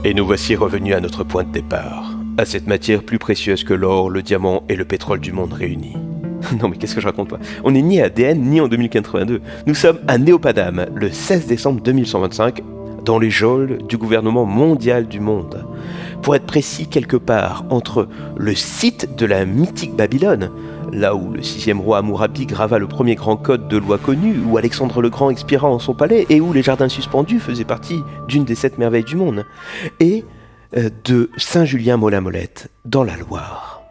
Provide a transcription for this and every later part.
Et nous voici revenus à notre point de départ, à cette matière plus précieuse que l'or, le diamant et le pétrole du monde réunis. Non mais qu'est-ce que je raconte pas? On n'est ni à ADN ni en 2082. Nous sommes à Néopadam, le 16 décembre 2125, dans les geôles du gouvernement mondial du monde. Pour être précis, quelque part entre le site de la mythique Babylone, là où le 6e roi Hammurabi grava le premier grand code de loi connu, où Alexandre le Grand expira en son palais et où les jardins suspendus faisaient partie d'une des 7 merveilles du monde, et de Saint-Julien-Molin-Molette, dans la Loire.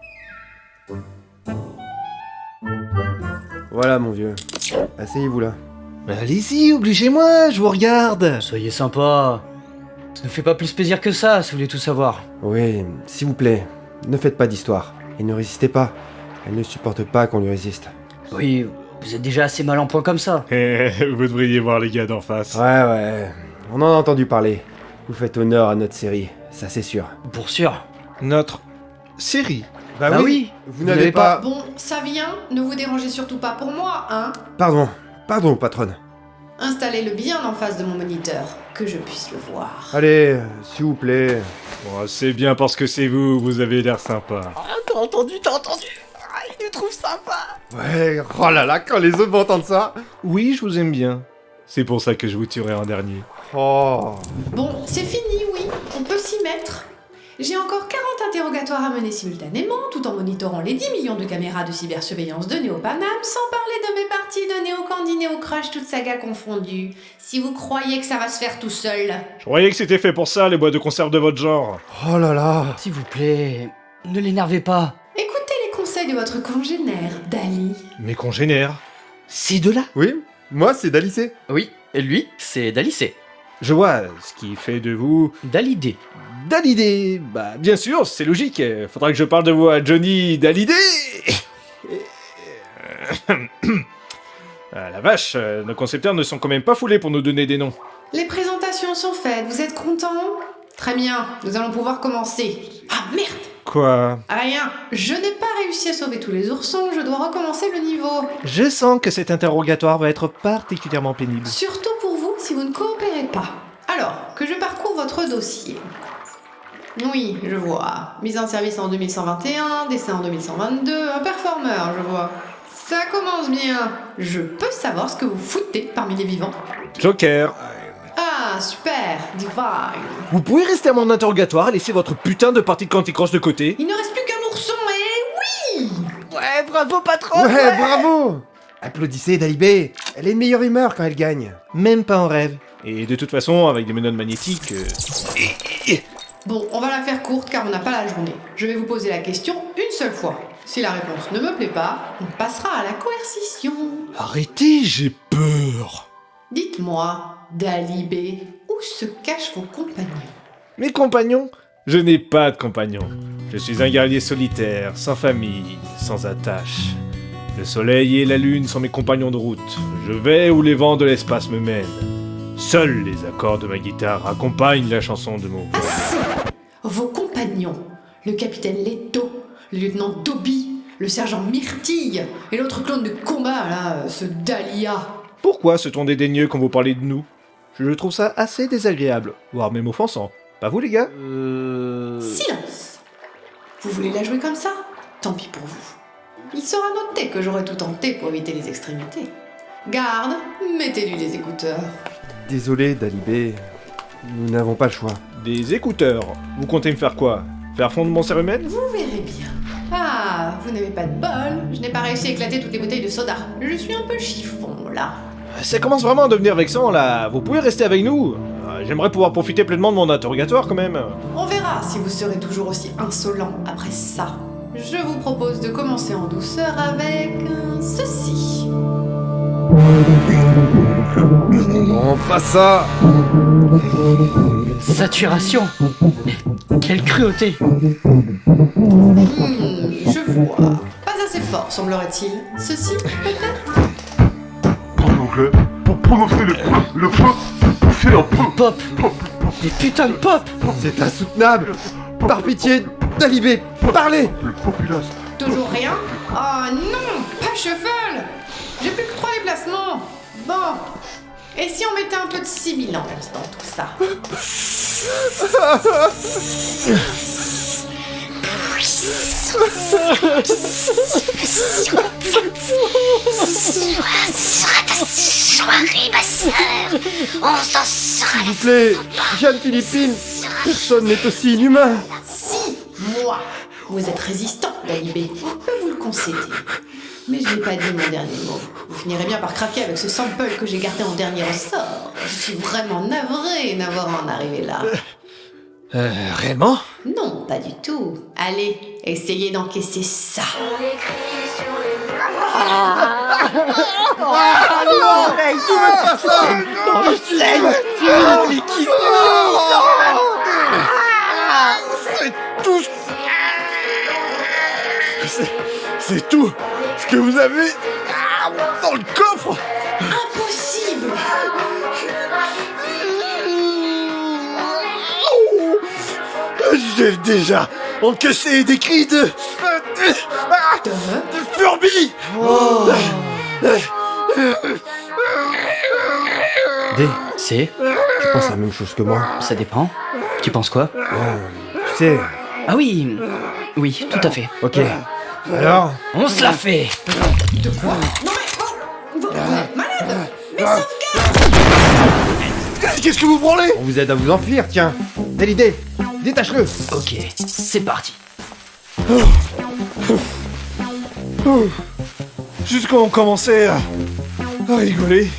Voilà mon vieux, asseyez-vous là. Allez-y, obligez-moi, je vous regarde. Soyez sympa. Ça ne fait pas plus plaisir que ça, si vous voulez tout savoir. Oui, s'il vous plaît, ne faites pas d'histoire, et ne résistez pas. Elle ne supporte pas qu'on lui résiste. Oui, vous êtes déjà assez mal en point comme ça. Vous devriez voir les gars d'en face. Ouais, on en a entendu parler. Vous faites honneur à notre série, ça c'est sûr. Pour sûr. Notre série. Bah oui, vous n'avez pas... Bon, ça vient, ne vous dérangez surtout pas pour moi, hein. Pardon, patronne. Installez-le bien en face de mon moniteur, que je puisse le voir. Allez, s'il vous plaît. Bon, c'est bien parce que c'est vous, vous avez l'air sympa. Ah, t'as entendu il le trouve sympa. Ouais, oh là là, quand les autres vont entendre ça. Oui, je vous aime bien. C'est pour ça que je vous tuerai en dernier. Oh. Bon, c'est fini, oui, on peut s'y mettre. J'ai encore 40 interrogatoires à mener simultanément, tout en monitorant les 10 millions de caméras de cybersurveillance de Néopanam, sans parler de mes parties de Néocandy, Néocrash, toute saga confondue. Si vous croyez que ça va se faire tout seul... Je croyais que c'était fait pour ça, les boîtes de conserve de votre genre. Oh là là. S'il vous plaît, ne l'énervez pas. Écoutez les conseils de votre congénère, Dali. Mes congénères. Ces deux-là. Oui, moi c'est Dalicé. Oui, et lui, c'est Dalicé. Je vois ce qui fait de vous... Dalidé. Dalidé. Bah, bien sûr, c'est logique. Faudra que je parle de vous à Johnny Dalidé. Ah, la vache, nos concepteurs ne sont quand même pas foulés pour nous donner des noms. Les présentations sont faites, vous êtes contents? Très bien, nous allons pouvoir commencer. Ah merde! Quoi? Rien, je n'ai pas réussi à sauver tous les oursons, je dois recommencer le niveau. Je sens que cet interrogatoire va être particulièrement pénible. Surtout pour vous si vous ne coopérez pas. Alors, que je parcours votre dossier. Oui, je vois. Mise en service en 2121, décès en 2122, un performeur, je vois. Ça commence bien. Je peux savoir ce que vous foutez parmi les vivants? Joker. Ah, super, Divine. Vous pouvez rester à mon interrogatoire et laisser votre putain de partie de Candy Crush de côté? Il ne reste plus qu'un ourson, et oui! Ouais, bravo patron. Ouais, bravo. Applaudissez Dalibé, elle est de meilleure humeur quand elle gagne. Même pas en rêve. Et de toute façon, avec des menottes magnétiques... Bon, on va la faire courte car on n'a pas la journée. Je vais vous poser la question une seule fois. Si la réponse ne me plaît pas, on passera à la coercition. Arrêtez, j'ai peur. Dites-moi, Dalibé, où se cachent vos compagnons? Mes compagnons? Je n'ai pas de compagnons. Je suis un guerrier solitaire, sans famille, sans attache. Le soleil et la lune sont mes compagnons de route. Je vais où les vents de l'espace me mènent. Seuls les accords de ma guitare accompagnent la chanson de mon cœur. Assez! Vos compagnons, le capitaine Leto, le lieutenant Dobby, le sergent Myrtille et l'autre clone de combat, là, ce Dahlia. Pourquoi ce ton dédaigneux quand vous parlez de nous? Je trouve ça assez désagréable, voire même offensant. Pas vous les gars? Silence! Vous voulez la jouer comme ça? Tant pis pour vous. Il sera noté que j'aurais tout tenté pour éviter les extrémités. Garde, mettez-lui des écouteurs. Désolé Dalibé, nous n'avons pas le choix. Des écouteurs. Vous comptez me faire quoi? Faire fondre mon cérumen? Vous verrez bien. Ah, vous n'avez pas de bol. Je n'ai pas réussi à éclater toutes les bouteilles de soda. Je suis un peu chiffon, là. Ça commence vraiment à devenir vexant là. Vous pouvez rester avec nous? J'aimerais pouvoir profiter pleinement de mon interrogatoire quand même. On verra si vous serez toujours aussi insolent après ça. Je vous propose de commencer en douceur avec ceci. On passe ça. Saturation. Quelle cruauté. Je vois. Pas assez fort, semblerait-il. Ceci, peut-être? En anglais, pour prononcer le pop, c'est un pop. Pop. Des putains de pop. C'est insoutenable. Par pitié, Dalibé, parlez. Le populace. Toujours rien? Oh non, pas Shuffle. J'ai plus que 3 déplacements. Bon. Et si on mettait un peu de sibilant dans tout ça? Soirée, ma sœur. On s'en sera S'il vous plaît, Jeanne Philippine, personne n'est aussi inhumain. Si, moi. Vous êtes résistant, Dalibé. Je peux vous le concéder. Mais je n'ai pas dit mon dernier mot. Vous finirez bien par craquer avec ce sample que j'ai gardé en dernier ressort. Je suis vraiment navrée d'avoir en arrivé là. Réellement? Non, pas du tout. Allez, essayez d'encaisser ça. C'est tout ce que vous avez dans le coffre. Impossible. J'ai déjà encaissé des cris de Furby. D, C'est... tu penses la même chose que moi. Ça dépend. Tu penses quoi? Tu sais, Ah oui, oui, tout à fait. ok. Alors, On se la fait. De quoi? Non mais... Vous êtes malade. Mais sauvegarde. Qu'est-ce que vous branlez? on vous aide à vous enfuir, tiens. Telle idée, détache-le. Ok, c'est parti. Juste quand on commençait à rigoler,